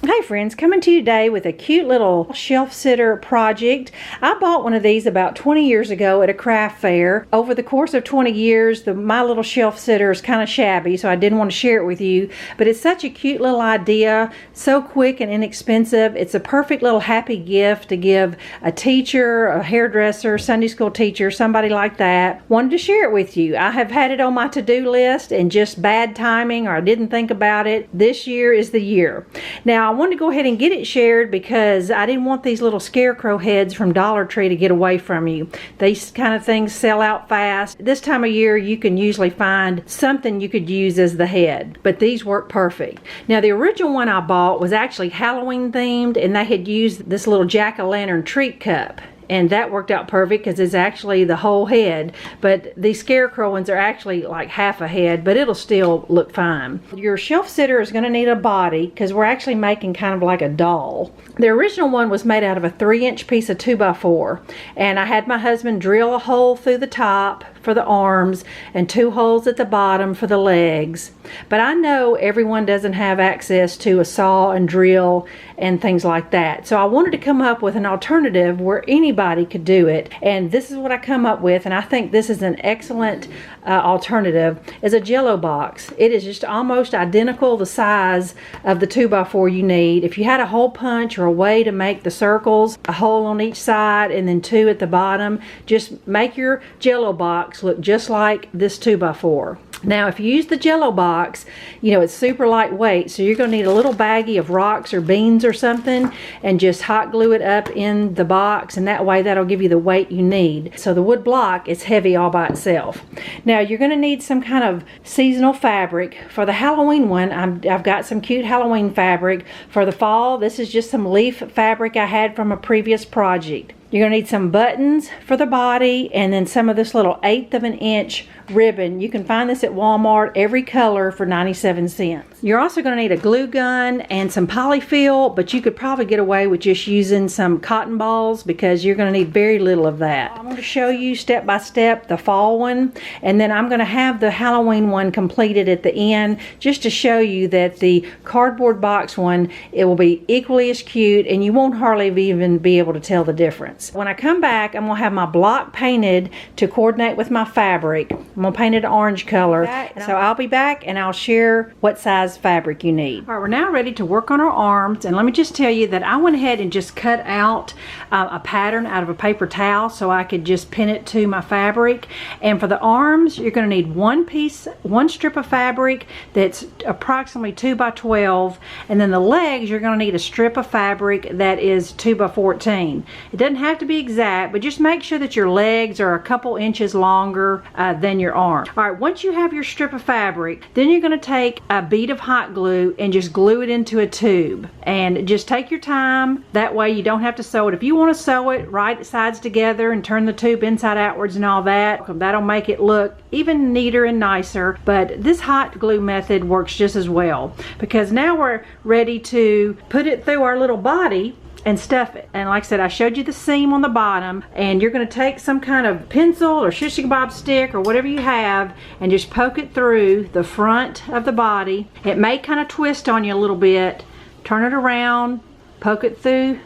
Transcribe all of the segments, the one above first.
Hi friends, coming to you today with a cute little shelf sitter project. I bought one of these about 20 years ago at a craft fair. Over the course of 20 years, my little shelf sitter is kind of shabby, so I didn't want to share it with you. But it's such a cute little idea, so quick and inexpensive. It's a perfect little happy gift to give a teacher, a hairdresser, Sunday school teacher, somebody like that. Wanted to share it with you. I have had it on my to-do list and just bad timing, or I didn't think about it. This year is the year. Now, I wanted to go ahead and get it shared because I didn't want these little Scarecrow heads from Dollar Tree to get away from you. These kind of things sell out fast. This time of year you can usually find something you could use as the head, but these work perfect. Now the original one I bought was actually Halloween themed, and they had used this little jack-o'-lantern treat cup. And that worked out perfect because it's actually the whole head. But these Scarecrow ones are actually like half a head, but it'll still look fine. Your shelf sitter is going to need a body because we're actually making kind of like a doll. The original one was made out of a 3-inch piece of 2x4. And I had my husband drill a hole through the top for the arms and 2 holes at the bottom for the legs. But I know everyone doesn't have access to a saw and drill and things like that. So I wanted to come up with an alternative where anybody could do it. And this is what I come up with, and I think this is an excellent alternative, is a Jello box. It is just almost identical the size of the 2x4 you need. If you had a hole punch or a way to make the circles, a hole on each side and then 2 at the bottom, just make your Jello box look just like this 2x4. Now if you use the Jello box, you know, it's super lightweight, so you're going to need a little baggie of rocks or beans or something and just hot glue it up in the box, and that way that'll give you the weight you need. So the wood block is heavy all by itself. Now you're going to need some kind of seasonal fabric. For the Halloween one, I've got some cute Halloween fabric. For the fall, this is just some leaf fabric I had from a previous project. You're going to need some buttons for the body, and then some of this little 1/8 of an inch ribbon. You can find this at Walmart, every color, for 97 cents. You're also going to need a glue gun and some polyfill, but you could probably get away with just using some cotton balls because you're going to need very little of that. I'm going to show you step by step the fall one, and then I'm going to have the Halloween one completed at the end just to show you that the cardboard box one, it will be equally as cute and you won't hardly even be able to tell the difference. When I come back, I'm going to have my block painted to coordinate with my fabric. I'm going to paint it an orange color. So I'll be back and I'll share what size fabric you need. All right, we're now ready to work on our arms, and let me just tell you that I went ahead and just cut out a pattern out of a paper towel so I could just pin it to my fabric. And for the arms, you're going to need one strip of fabric that's approximately 2x12, and then the legs, you're going to need a strip of fabric that is 2x14. It doesn't have to be exact, but just make sure that your legs are a couple inches longer than your arm. All right, once you have your strip of fabric, then you're going to take a bead of hot glue and just glue it into a tube. And just take your time. That way you don't have to sew it. If you want to sew it right sides together and turn the tube inside outwards and all that, that'll make it look even neater and nicer. But this hot glue method works just as well, because now we're ready to put it through our little body and stuff it. And like I said, I showed you the seam on the bottom, and you're going to take some kind of pencil or shish kebab stick or whatever you have and just poke it through the front of the body. It may kind of twist on you a little bit. Turn it around, poke it through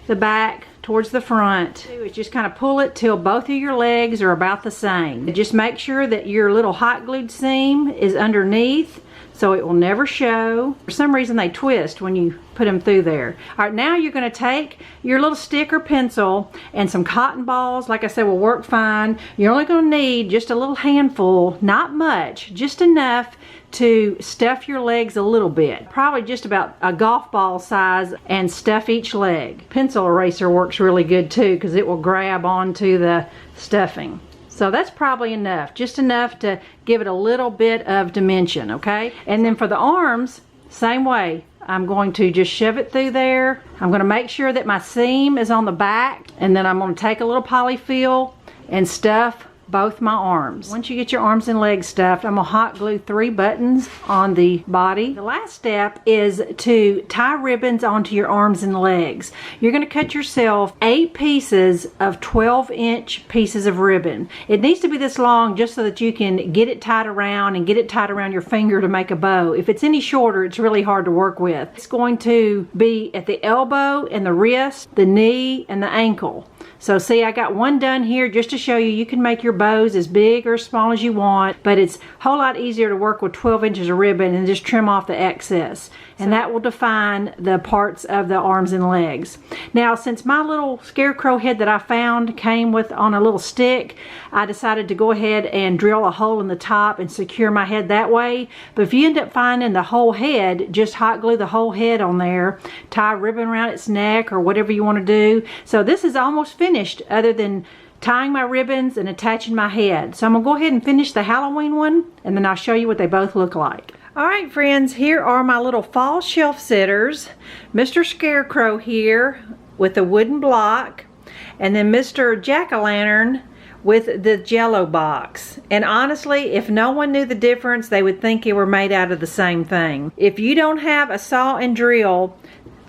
the back towards the front. Just kind of pull it till both of your legs are about the same. Just make sure that your little hot glued seam is underneath, so it will never show. For some reason they twist when you put them through there. All right, now you're going to take your little stick or pencil, and some cotton balls, like I said, will work fine. You're only going to need just a little handful, not much, just enough to stuff your legs a little bit. Probably just about a golf ball size, and stuff each leg. Pencil eraser works really good too because it will grab onto the stuffing. So that's probably enough, just enough to give it a little bit of dimension, okay? And then for the arms, same way. I'm going to just shove it through there. I'm going to make sure that my seam is on the back, and then I'm going to take a little polyfill and stuff both my arms. Once you get your arms and legs stuffed, I'm gonna hot glue 3 buttons on the body. The last step is to tie ribbons onto your arms and legs. You're gonna cut yourself 8 pieces of 12-inch pieces of ribbon. It needs to be this long just so that you can get it tied around and get it tied around your finger to make a bow. If it's any shorter, it's really hard to work with. It's going to be at the elbow and the wrist, the knee, and the ankle. So see, I got one done here just to show you can make your bows as big or as small as you want, but it's a whole lot easier to work with 12 inches of ribbon and just trim off the excess. And that will define the parts of the arms and legs. Now, since my little scarecrow head that I found came with on a little stick, I decided to go ahead and drill a hole in the top and secure my head that way. But if you end up finding the whole head, just hot glue the whole head on there, tie a ribbon around its neck or whatever you want to do. So this is almost finished other than tying my ribbons and attaching my head. So I'm gonna go ahead and finish the Halloween one, and then I'll show you what they both look like. All right, friends, here are my little fall shelf sitters. Mr. Scarecrow here with a wooden block, and then Mr. Jack-o'-lantern with the Jello box. And honestly, if no one knew the difference, they would think it were made out of the same thing. If you don't have a saw and drill,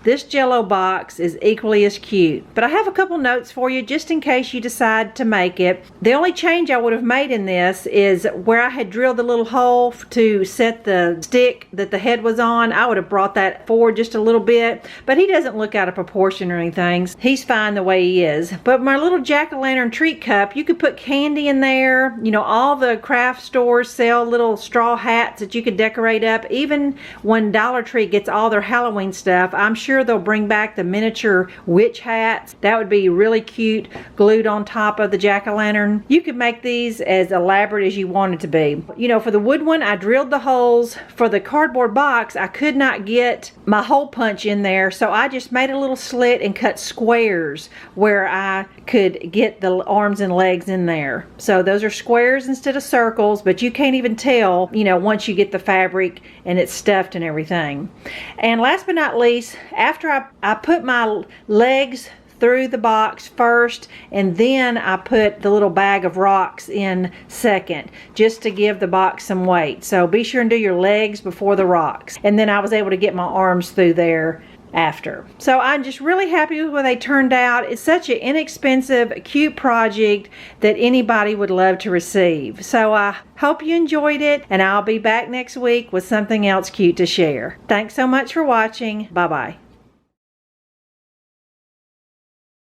this Jello box is equally as cute. But I have a couple notes for you just in case you decide to make it. The only change I would have made in this is where I had drilled the little hole to set the stick that the head was on. I would have brought that forward just a little bit, but he doesn't look out of proportion or anything. He's fine the way he is. But my little jack-o'-lantern treat cup, you could put candy in there. You know, all the craft stores sell little straw hats that you could decorate up. Even when Dollar Tree gets all their Halloween stuff, I'm sure they'll bring back the miniature witch hats. That would be really cute, glued on top of the jack-o'-lantern. You could make these as elaborate as you want it to be. You know, for the wood one, I drilled the holes. For the cardboard box, I could not get my hole punch in there, so I just made a little slit and cut squares where I could get the arms and legs in there. So those are squares instead of circles, but you can't even tell, you know, once you get the fabric and it's stuffed and everything. And last but not least, after I put my legs through the box first, and then I put the little bag of rocks in second, just to give the box some weight. So be sure and do your legs before the rocks. And then I was able to get my arms through there after. So I'm just really happy with how they turned out. It's such an inexpensive, cute project that anybody would love to receive. So I hope you enjoyed it, and I'll be back next week with something else cute to share. Thanks so much for watching. Bye-bye.